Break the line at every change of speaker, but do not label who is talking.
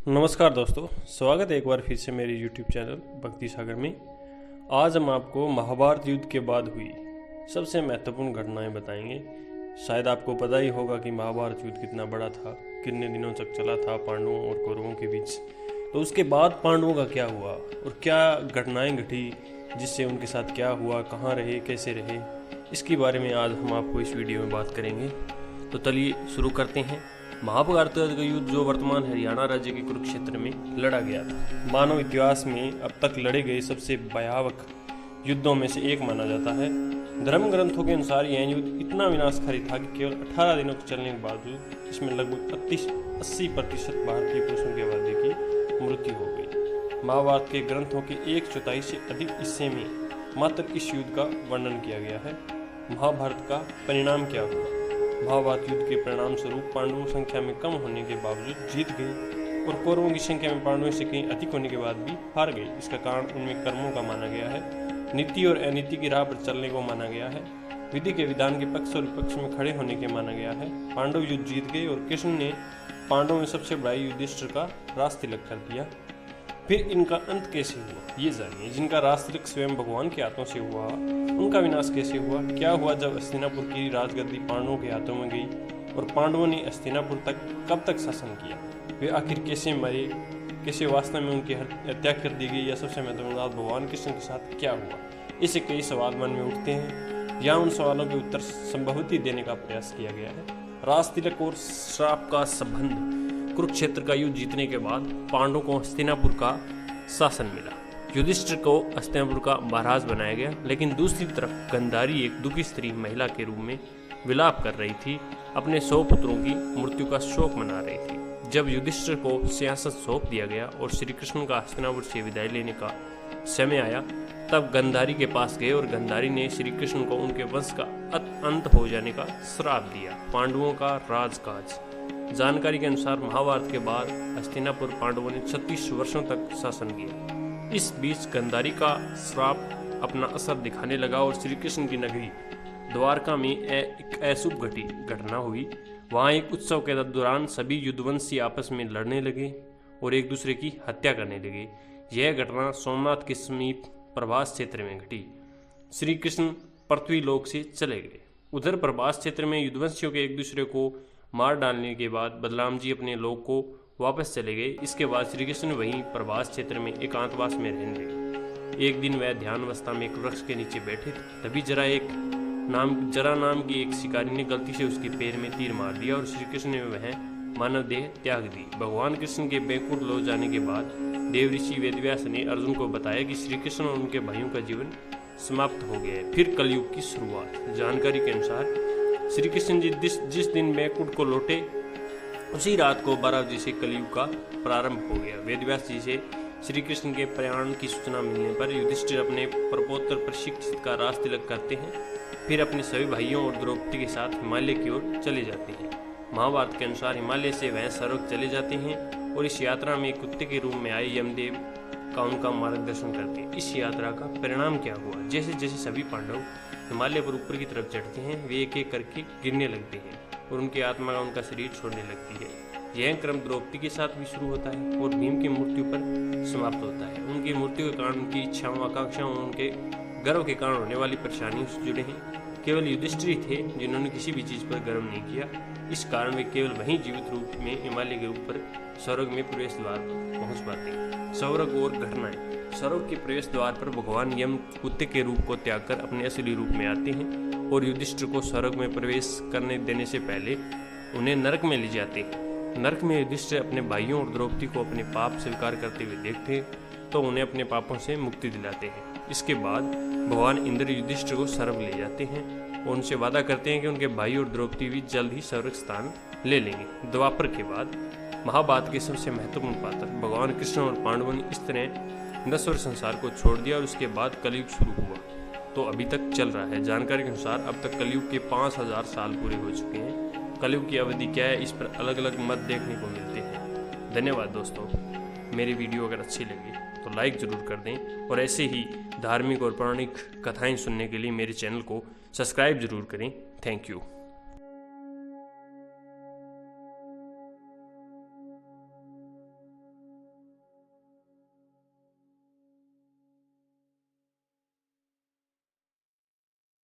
नमस्कार दोस्तों, स्वागत है एक बार फिर से मेरे YouTube चैनल भक्ति सागर में। आज हम आपको महाभारत युद्ध के बाद हुई सबसे महत्वपूर्ण घटनाएं बताएंगे। शायद आपको पता ही होगा कि महाभारत युद्ध कितना बड़ा था, कितने दिनों तक चला था पांडवों और कौरवों के बीच। तो उसके बाद पांडवों का क्या हुआ और क्या घटनाएं घटी, जिससे उनके साथ क्या हुआ, कहाँ रहे, कैसे रहे, इसके बारे में आज हम आपको इस वीडियो में बात करेंगे। तो चलिए शुरू करते हैं। महाभारत का युद्ध जो वर्तमान हरियाणा राज्य के कुरुक्षेत्र में लड़ा गया था, मानव इतिहास में अब तक लड़े गए सबसे भयावह युद्धों में से एक माना जाता है। धर्म ग्रंथों के अनुसार यह युद्ध इतना विनाशकारी था कि केवल 18 दिनों के चलने के बावजूद इसमें लगभग 80% भारतीय पुरुषों की आबादी की मृत्यु हो गई। महाभारत के ग्रंथों के 1/4 से अधिक हिस्से में मात्र इस युद्ध का वर्णन किया गया है। महाभारत का परिणाम क्या हुआ? महाभारत युद्ध के परिणाम स्वरूप पांडवों की संख्या में कम होने के बावजूद जीत गए और कौरवों की संख्या में पांडवों से कहीं अधिक होने के बाद भी हार गए। इसका कारण उनमें कर्मों का माना गया है, नीति और अनीति की राह पर चलने को माना गया है, विधि के विधान के पक्ष और विपक्ष में खड़े होने के माना गया है। पांडव युद्ध जीत गए और कृष्ण ने पांडवों में सबसे बड़ा युधिष्ठिर का राज तिलक कर दिया। फिर इनका अंत कैसे हुआ ये जानिए। जिनका राज तिलक स्वयं भगवान के हाथों से हुआ, उनका विनाश कैसे हुआ? क्या हुआ जब हस्तिनापुर की राजगद्दी पांडवों के हाथों में गई और पांडवों ने हस्तिनापुर तक कब तक शासन किया? वे आखिर कैसे मरे, कैसे वास्तव में उनकी हत्या कर दी गई, या सबसे महत्वपूर्ण बात भगवान कृष्ण के साथ क्या हुआ? इससे कई सवाल मन में उठते हैं। यहाँ उन सवालों के उत्तर संभवतः देने का प्रयास किया गया है। राज तिलक और श्राप का संबंध। कुरुक्षेत्र का युद्ध जीतने के बाद पांडवों को हस्तिनापुर का शासन मिला। युधिष्ठिर को हस्तिनापुर का महाराज बनाया गया, लेकिन दूसरी तरफ गांधारी एक दुखी स्त्री महिला के रूप में विलाप कर रही थी, अपने 100 पुत्रों की मृत्यु का शोक मना रही थी। जब युधिष्ठिर को सिंहासन सौंप दिया गया और श्री कृष्ण का हस्तिनापुर से विदाई लेने का समय आया, तब गांधारी के पास गए और गांधारी ने श्री कृष्ण को उनके वंश का अंत हो जाने का श्राप दिया। पांडवों का राजकाज। जानकारी के अनुसार महाभारत के बाद हस्तिनापुर पांडवों ने 36 वर्षों तक शासन किया। इस बीच गांधारी का श्राप अपना असर दिखाने लगा और श्री कृष्ण की नगरी द्वारका में एक अशुभ घटना हुई। वहां एक उत्सव के दौरान सभी युद्धवंशी आपस में लड़ने लगे और एक दूसरे की हत्या करने लगे। यह घटना सोमनाथ के समीप प्रभास क्षेत्र में घटी। श्री कृष्ण पृथ्वी लोक से चले गए। उधर प्रभास क्षेत्र में युद्धवंशियों के एक दूसरे को मार डालने के बाद बलराम जी अपने लोक को वापस चले गए। इसके बाद श्री कृष्ण वहीं प्रभास क्षेत्र में एकांतवास में रहने लगे। एक दिन वह ध्यानावस्था में एक वृक्ष के नीचे बैठे थे। तभी जरा नाम की एक शिकारी ने गलती से उसके पैर में तीर मार दिया और श्री कृष्ण ने वह मानव देह त्याग दी। भगवान कृष्ण के बैकुंठ लौट जाने के बाद देव ऋषि वेदव्यास ने अर्जुन को बताया कि श्री कृष्ण और उनके भाइयों का जीवन समाप्त हो गया है। फिर कलयुग की शुरुआत। जानकारी के अनुसार श्री कृष्ण जी जिस दिन बैकुंठ को लौटे, उसी रात को 12 बजे से कलयुग का प्रारंभ हो गया। वेदव्यास जी से श्री कृष्ण के प्रयाण की सूचना मिलने पर युधिष्ठिर अपने प्रपोत्र प्रशिक्षित का राज तिलक करते हैं, फिर अपने सभी भाइयों और द्रौपदी के साथ हिमालय की ओर चले जाते हैं। महाभारत के अनुसार हिमालय से वह स्वर्ग चले जाते हैं और इस यात्रा में कुत्ते के रूप में आए यमदेव का उनका मार्गदर्शन करते हैं। इस यात्रा का परिणाम क्या हुआ? जैसे जैसे सभी पांडव हिमालय पर ऊपर की तरफ चढ़ते हैं, वे एक एक करके गिरने लगते हैं और उनकी आत्मा का उनका शरीर छोड़ने लगती है। यह क्रम द्रौपदी के साथ भी शुरू होता है और भीम की मृत्यु पर समाप्त होता है। उनकी मृत्यु के कारण उनकी इच्छाओं, आकांक्षाओं और उनके गर्व के कारण होने वाली परेशानियों से जुड़े हैं। केवल युधिष्ठिर थे जिन्होंने किसी भी चीज पर गर्व नहीं किया। इस कारण वे केवल वहीं जीवित रूप में हिमालय के ऊपर स्वर्ग में प्रवेश द्वार पहुंच पाते हैं। स्वर्ग और घटनाएं। स्वर्ग के प्रवेश द्वार पर भगवान यम कुत्ते के रूप को त्याग कर अपने असली रूप में आते हैं और युधिष्ठिर को स्वर्ग में प्रवेश करने देने से पहले उन्हें नरक में ले जाते हैं। नरक में युधिष्ठिर अपने भाइयों और द्रौपदी को अपने पाप स्वीकार करते हुए देखते हैं तो उन्हें अपने पापों से मुक्ति दिलाते हैं। इसके बाद भगवान इंद्र युधिष्ठिर को स्वर्ग ले जाते हैं और उनसे वादा करते हैं कि उनके भाई और द्रौपदी भी जल्द ही स्वर्ग स्थान ले लेंगे। द्वापर के बाद महाभारत के सबसे महत्वपूर्ण पात्र भगवान कृष्ण और पांडवों ने इस तरह नश्वर संसार को छोड़ दिया और उसके बाद कलयुग शुरू हुआ, तो अभी तक चल रहा है। जानकारी के अनुसार अब तक कलयुग के 5000 साल पूरे हो चुके हैं। कलयुग की अवधि क्या है, इस पर अलग अलग मत देखने को मिलते हैं। धन्यवाद दोस्तों। मेरी वीडियो अगर अच्छी लगी तो लाइक ज़रूर कर दें और ऐसे ही धार्मिक और पौराणिक कथाएं सुनने के लिए मेरे चैनल को सब्सक्राइब जरूर करें। Thank you.